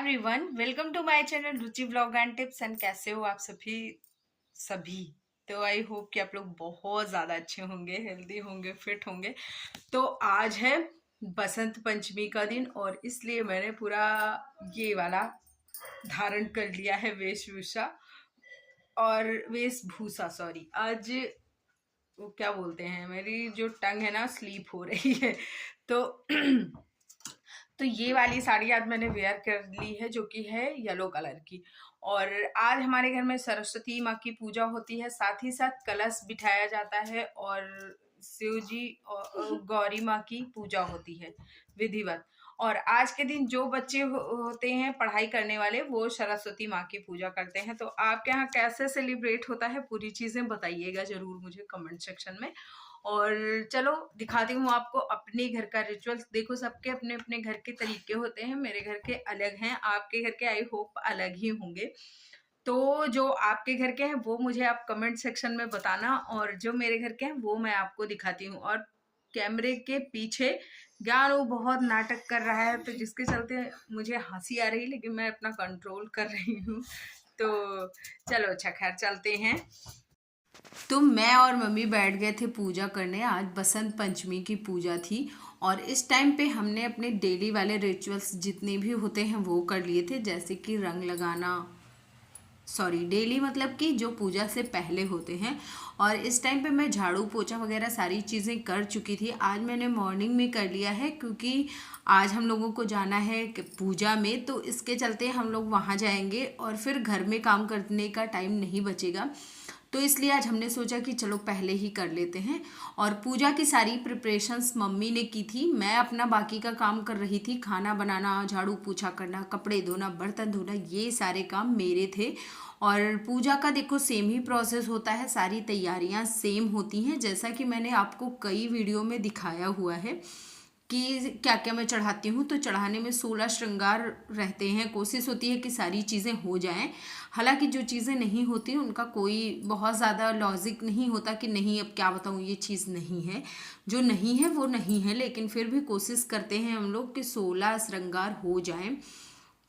Everyone, welcome to my channel Ruchi vlog and tips. And कैसे हो आप सभी सभी। तो आई होप कि आप लोग बहुत ज़्यादा अच्छे होंगे, हेल्दी होंगे, फिट होंगे। तो आज है बसंत पंचमी का दिन और इसलिए मैंने पूरा ये वाला धारण कर लिया है, वेशभूषा और वेशभूषा सॉरी। आज वो क्या बोलते हैं, मेरी जो टंग है ना स्लीप हो रही है तो तो ये वाली साड़ी आज मैंने वेयर कर ली है, जो कि है येलो कलर की। और आज हमारे घर में सरस्वती माँ की पूजा होती है, साथ ही साथ कलश बिठाया जाता है और शिव जी और गौरी माँ की पूजा होती है विधिवत। और आज के दिन जो बच्चे होते हैं पढ़ाई करने वाले, वो सरस्वती माँ की पूजा करते हैं। तो आपके यहाँ कैसे सेलिब्रेट होता है, पूरी चीजें बताइएगा जरूर मुझे कमेंट सेक्शन में। और चलो दिखाती हूँ आपको अपने घर का रिचुअल्स। देखो, सबके अपने अपने घर के तरीके होते हैं, मेरे घर के अलग हैं, आपके घर के आई होप अलग ही होंगे। तो जो आपके घर के हैं वो मुझे आप कमेंट सेक्शन में बताना, और जो मेरे घर के हैं वो मैं आपको दिखाती हूँ। और कैमरे के पीछे ज्ञानू बहुत नाटक कर रहा है, तो जिसके चलते मुझे हंसी आ रही, लेकिन मैं अपना कंट्रोल कर रही हूँ। तो चलो अच्छा, खैर चलते हैं। तो मैं और मम्मी बैठ गए थे पूजा करने। आज बसंत पंचमी की पूजा थी और इस टाइम पे हमने अपने डेली वाले रिचुअल्स जितने भी होते हैं वो कर लिए थे, जैसे कि रंग लगाना, सॉरी डेली मतलब कि जो पूजा से पहले होते हैं। और इस टाइम पे मैं झाड़ू पोछा वगैरह सारी चीज़ें कर चुकी थी। आज मैंने मॉर्निंग में कर लिया है, क्योंकि आज हम लोगों को जाना है पूजा में, तो इसके चलते हम लोग वहाँ जाएंगे और फिर घर में काम करने का टाइम नहीं बचेगा। तो इसलिए आज हमने सोचा कि चलो पहले ही कर लेते हैं। और पूजा की सारी प्रिपरेशंस मम्मी ने की थी, मैं अपना बाकी का काम कर रही थी। खाना बनाना, झाड़ू पोछा करना, कपड़े धोना, बर्तन धोना, ये सारे काम मेरे थे। और पूजा का देखो सेम ही प्रोसेस होता है, सारी तैयारियां सेम होती हैं, जैसा कि मैंने आपको कई वीडियो में दिखाया हुआ है कि क्या क्या मैं चढ़ाती हूँ। तो चढ़ाने में 16 श्रृंगार रहते हैं, कोशिश होती है कि सारी चीज़ें हो जाएं। हालांकि जो चीज़ें नहीं होती उनका कोई बहुत ज़्यादा लॉजिक नहीं होता कि नहीं अब क्या बताऊँ ये चीज़ नहीं है, जो नहीं है वो नहीं है, लेकिन फिर भी कोशिश करते हैं हम लोग कि 16 श्रृंगार हो जाएं।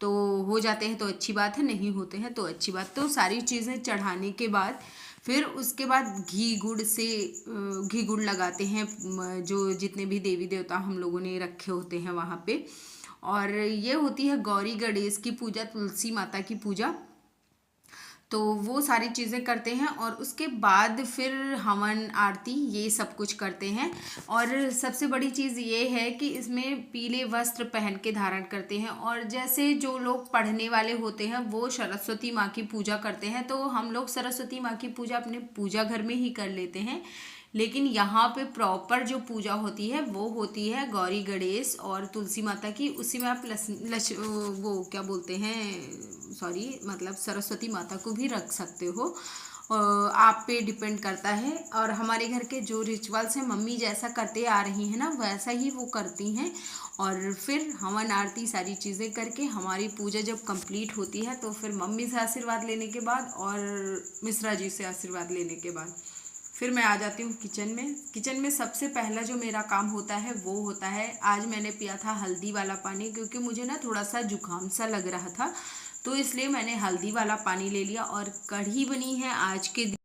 तो हो जाते हैं तो अच्छी बात है, नहीं होते हैं तो अच्छी बात। तो सारी चीज़ें चढ़ाने के बाद फिर उसके बाद घी गुड़ से घी गुड़ लगाते हैं, जो जितने भी देवी देवता हम लोगों ने रखे होते हैं वहाँ पे। और ये होती है गौरी गणेश की पूजा, तुलसी माता की पूजा। तो वो सारी चीज़ें करते हैं और उसके बाद फिर हवन आरती ये सब कुछ करते हैं। और सबसे बड़ी चीज़ ये है कि इसमें पीले वस्त्र पहन के धारण करते हैं। और जैसे जो लोग पढ़ने वाले होते हैं वो सरस्वती माँ की पूजा करते हैं, तो हम लोग सरस्वती माँ की पूजा अपने पूजा घर में ही कर लेते हैं। लेकिन यहाँ पे प्रॉपर जो पूजा होती है वो होती है गौरी गणेश और तुलसी माता की। उसी में आप वो क्या बोलते हैं, सॉरी मतलब सरस्वती माता को भी रख सकते हो, आप पे डिपेंड करता है। और हमारे घर के जो रिचुअल्स हैं, मम्मी जैसा करते आ रही हैं ना वैसा ही वो करती हैं। और फिर हवन आरती सारी चीज़ें करके हमारी पूजा जब कंप्लीट होती है, तो फिर मम्मी से आशीर्वाद लेने के बाद और मिश्रा जी से आशीर्वाद लेने के बाद फिर मैं आ जाती हूँ किचन में। किचन में सबसे पहला जो मेरा काम होता है वो होता है, आज मैंने पिया था हल्दी वाला पानी, क्योंकि मुझे ना थोड़ा सा जुकाम सा लग रहा था, तो इसलिए मैंने हल्दी वाला पानी ले लिया। और कढ़ी बनी है आज के दिन।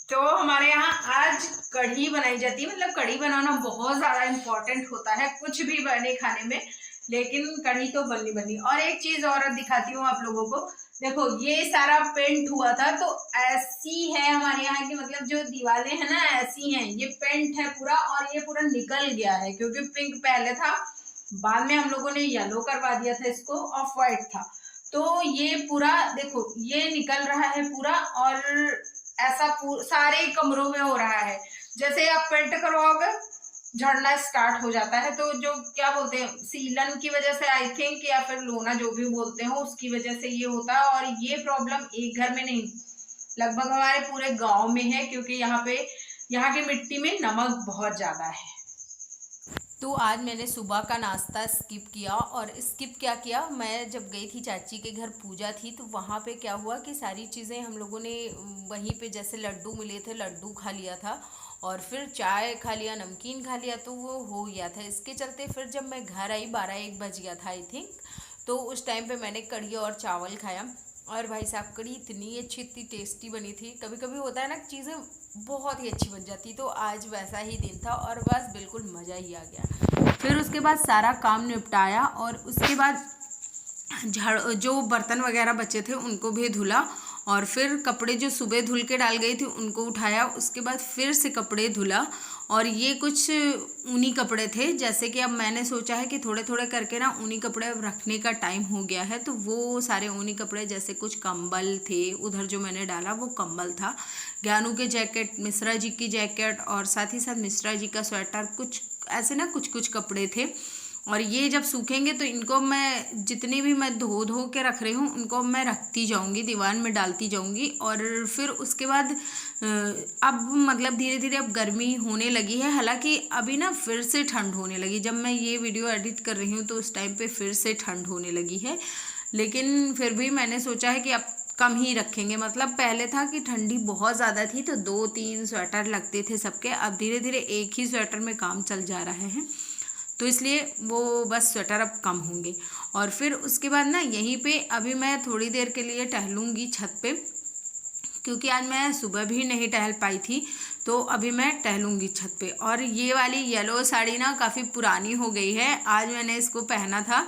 तो हमारे यहाँ आज कढ़ी बनाई जाती है, मतलब कढ़ी बनाना बहुत ज़्यादा इम्पोर्टेंट होता है कुछ भी बने खाने में, लेकिन कढ़ी तो बननी बननी। और एक चीज़ और दिखाती हूँ आप लोगों को, देखो ये सारा पेंट हुआ था, तो ऐसी है हमारे यहाँ की, मतलब जो दीवारें हैं ना ऐसी हैं, ये पेंट है पूरा, और ये पूरा निकल गया है क्योंकि पिंक पहले था, बाद में हम लोगों ने येलो करवा दिया था, इसको ऑफ वाइट था। तो ये पूरा देखो ये निकल रहा है पूरा, और ऐसा सारे कमरों में हो रहा है। जैसे आप पेंट करवाओगे झड़ना स्टार्ट हो जाता है, तो जो क्या बोलते हैं सीलन की वजह से आई थिंक, या फिर लोना जो भी बोलते हो उसकी वजह से ये होता है। और ये प्रॉब्लम एक घर में नहीं, लगभग हमारे पूरे गांव में है, क्योंकि यहाँ की मिट्टी में नमक बहुत ज्यादा है। तो आज मैंने सुबह का नाश्ता स्किप किया। और स्किप क्या किया, मैं जब गई थी चाची के घर पूजा थी, तो वहाँ पे क्या हुआ कि सारी चीज़ें हम लोगों ने वहीं पे, जैसे लड्डू मिले थे लड्डू खा लिया था, और फिर चाय खा लिया, नमकीन खा लिया, तो वो हो गया था। इसके चलते फिर जब मैं घर आई 12-1 बज गया था आई थिंक। तो उस टाइम पे मैंने कढ़ी और चावल खाया। और भाई साहब कढ़ी इतनी अच्छी, इतनी टेस्टी बनी थी। कभी कभी होता है ना चीज़ें बहुत ही अच्छी बन जाती, तो आज वैसा ही दिन था और बस बिल्कुल मज़ा ही आ गया। फिर उसके बाद सारा काम निपटाया और उसके बाद झाड़ जो बर्तन वगैरह बचे थे उनको भी धुला और फिर कपड़े जो सुबह धुल के डाल गई थी उनको उठाया। उसके बाद फिर से कपड़े धुला और ये कुछ ऊनी कपड़े थे, जैसे कि अब मैंने सोचा है कि थोड़े थोड़े करके ना ऊनी कपड़े अब रखने का टाइम हो गया है, तो वो सारे ऊनी कपड़े जैसे कुछ कंबल थे, उधर जो मैंने डाला वो कंबल था, ज्ञानू के जैकेट, मिश्रा जी की जैकेट और साथ ही साथ मिश्रा जी का स्वेटर, कुछ ऐसे ना कुछ कुछ कपड़े थे। और ये जब सूखेंगे तो इनको मैं जितनी भी मैं धो धो के रख रही हूँ उनको मैं रखती जाऊँगी, दीवान में डालती जाऊँगी। और फिर उसके बाद अब मतलब धीरे धीरे अब गर्मी होने लगी है, हालांकि अभी ना फिर से ठंड होने लगी। जब मैं ये वीडियो एडिट कर रही हूँ तो उस टाइम पे फिर से ठंड होने लगी है, लेकिन फिर भी मैंने सोचा है कि अब कम ही रखेंगे। मतलब पहले था कि ठंडी बहुत ज़्यादा थी तो 2-3 स्वेटर लगते थे सबके, अब धीरे धीरे एक ही स्वेटर में काम चल जा रहे हैं, तो इसलिए वो बस स्वेटर अब कम होंगे। और फिर उसके बाद ना यहीं पे अभी मैं थोड़ी देर के लिए टहलूँगी छत पे, क्योंकि आज मैं सुबह भी नहीं टहल पाई थी, तो अभी मैं टहलूँगी छत पे। और ये वाली येलो साड़ी ना काफ़ी पुरानी हो गई है, आज मैंने इसको पहना था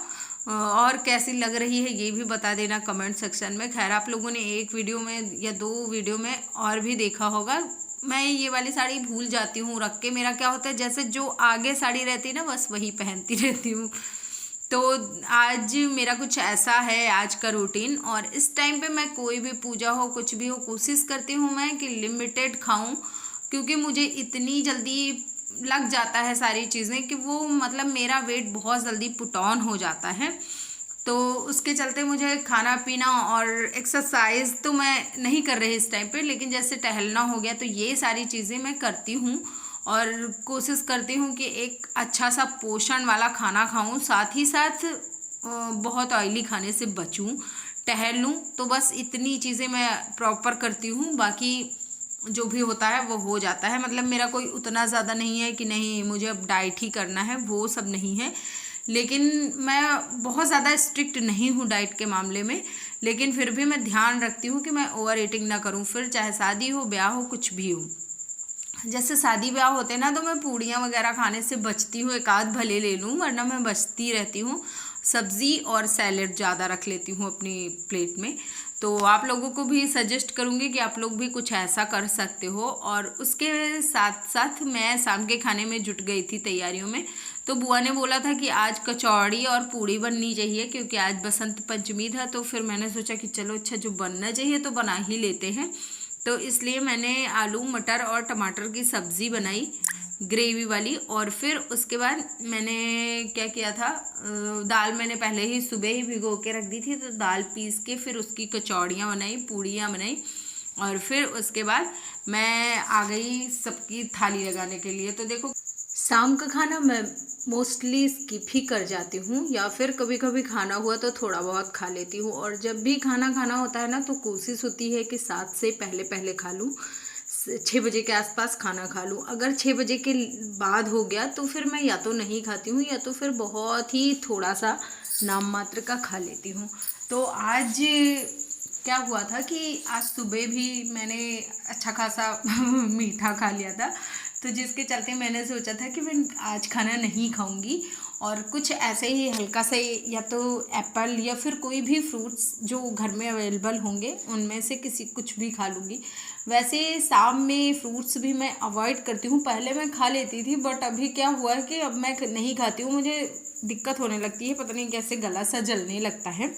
और कैसी लग रही है ये भी बता देना कमेंट सेक्शन में। खैर आप लोगों ने एक वीडियो में या 2 वीडियो में और भी देखा होगा। मैं ये वाली साड़ी भूल जाती हूँ रख के, मेरा क्या होता है जैसे जो आगे साड़ी रहती है ना बस वही पहनती रहती हूँ। तो आज मेरा कुछ ऐसा है आज का रूटीन। और इस टाइम पे मैं कोई भी पूजा हो कुछ भी हो कोशिश करती हूँ मैं कि लिमिटेड खाऊं, क्योंकि मुझे इतनी जल्दी लग जाता है सारी चीज़ें कि वो मतलब मेरा वेट बहुत जल्दी पुट ऑन हो जाता है। तो उसके चलते मुझे खाना पीना और एक्सरसाइज तो मैं नहीं कर रही इस टाइम पे, लेकिन जैसे टहलना हो गया तो ये सारी चीज़ें मैं करती हूँ और कोशिश करती हूँ कि एक अच्छा सा पोषण वाला खाना खाऊं, साथ ही साथ बहुत ऑयली खाने से बचूं, टहल लूँ। तो बस इतनी चीज़ें मैं प्रॉपर करती हूँ, बाकी जो भी होता है वो हो जाता है। मतलब मेरा कोई उतना ज़्यादा नहीं है कि नहीं मुझे अब डाइट ही करना है, वो सब नहीं है। लेकिन मैं बहुत ज़्यादा स्ट्रिक्ट नहीं हूँ डाइट के मामले में, लेकिन फिर भी मैं ध्यान रखती हूँ कि मैं ओवर ईटिंग ना करूँ, फिर चाहे शादी हो ब्याह हो कुछ भी हो। जैसे शादी ब्याह होते हैं ना तो मैं पूड़ियाँ वगैरह खाने से बचती हूँ, एक आध भले ले लूँ वरना मैं बचती रहती हूँ। सब्ज़ी और सैलेड ज़्यादा रख लेती हूँ अपनी प्लेट में। तो आप लोगों को भी सजेस्ट करूँगी कि आप लोग भी कुछ ऐसा कर सकते हो। और उसके साथ साथ मैं शाम के खाने में जुट गई थी तैयारियों में, तो बुआ ने बोला था कि आज कचौड़ी और पूड़ी बननी चाहिए क्योंकि आज बसंत पंचमी था। तो फिर मैंने सोचा कि चलो अच्छा जो बनना चाहिए तो बना ही लेते हैं। तो इसलिए मैंने आलू मटर और टमाटर की सब्ज़ी बनाई ग्रेवी वाली। और फिर उसके बाद मैंने क्या किया था, दाल मैंने पहले ही सुबह ही भिगो के रख दी थी, तो दाल पीस के फिर उसकी कचौड़ियाँ बनाई, पूड़ियाँ बनाई। और फिर उसके बाद मैं आ गई सबकी थाली लगाने के लिए। तो देखो शाम का खाना मैं मोस्टली स्किप ही कर जाती हूँ, या फिर कभी कभी खाना हुआ तो थोड़ा बहुत खा लेती हूँ। और जब भी खाना खाना होता है ना तो कोशिश होती है कि 7 से पहले पहले खा लूँ, 6 बजे के आसपास खाना खा लूँ। अगर 6 बजे के बाद हो गया तो फिर मैं या तो नहीं खाती हूँ या तो फिर बहुत ही थोड़ा सा नाम मात्र का खा लेती हूँ। तो आज क्या हुआ था कि आज सुबह भी मैंने अच्छा खासा मीठा खा लिया था, तो जिसके चलते मैंने सोचा था कि मैं आज खाना नहीं खाऊंगी और कुछ ऐसे ही हल्का सा या तो एप्पल या फिर कोई भी फ्रूट्स जो घर में अवेलेबल होंगे उनमें से किसी कुछ भी खा लूँगी। वैसे शाम में फ्रूट्स भी मैं अवॉइड करती हूँ, पहले मैं खा लेती थी बट अभी क्या हुआ है कि अब मैं नहीं खाती हूँ, मुझे दिक्कत होने लगती है, पता नहीं कैसे गला सा जलने लगता है।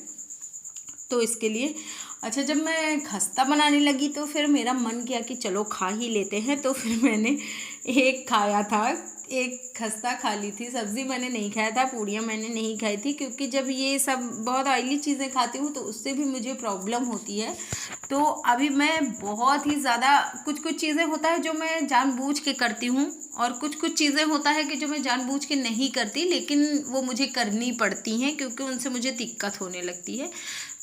तो इसके लिए अच्छा जब मैं खस्ता बनाने लगी तो फिर मेरा मन किया कि चलो खा ही लेते हैं, तो फिर मैंने एक खाया था, एक खस्ता खा ली थी। सब्ज़ी मैंने नहीं खाया था, पूड़ियाँ मैंने नहीं खाई थी, क्योंकि जब ये सब बहुत ऑयली चीज़ें खाती हूँ तो उससे भी मुझे प्रॉब्लम होती है। तो अभी मैं बहुत ही ज़्यादा कुछ चीज़ें होता है जो मैं जानबूझ के करती हूँ और कुछ चीज़ें होता है कि जो मैं जानबूझ के नहीं करती, लेकिन वो मुझे करनी पड़ती हैं क्योंकि उनसे मुझे दिक्कत होने लगती है।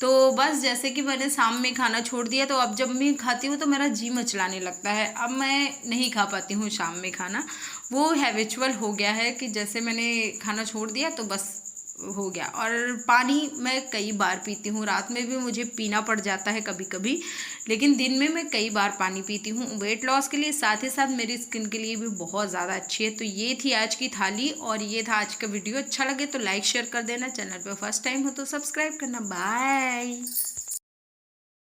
तो बस जैसे कि मैंने शाम में खाना छोड़ दिया, तो अब जब मैं खाती हूँ तो मेरा जी मचलाने लगता है, अब मैं नहीं खा पाती हूँ शाम में खाना। वो हैबिचुअल हो गया है कि जैसे मैंने खाना छोड़ दिया तो बस हो गया। और पानी मैं कई बार पीती हूँ, रात में भी मुझे पीना पड़ जाता है कभी कभी, लेकिन दिन में मैं कई बार पानी पीती हूँ वेट लॉस के लिए, साथ ही साथ मेरी स्किन के लिए भी बहुत ज़्यादा अच्छी है। तो ये थी आज की थाली और ये था आज का वीडियो। अच्छा लगे तो लाइक शेयर कर देना, चैनल पर फर्स्ट टाइम हो तो सब्सक्राइब करना। बाय।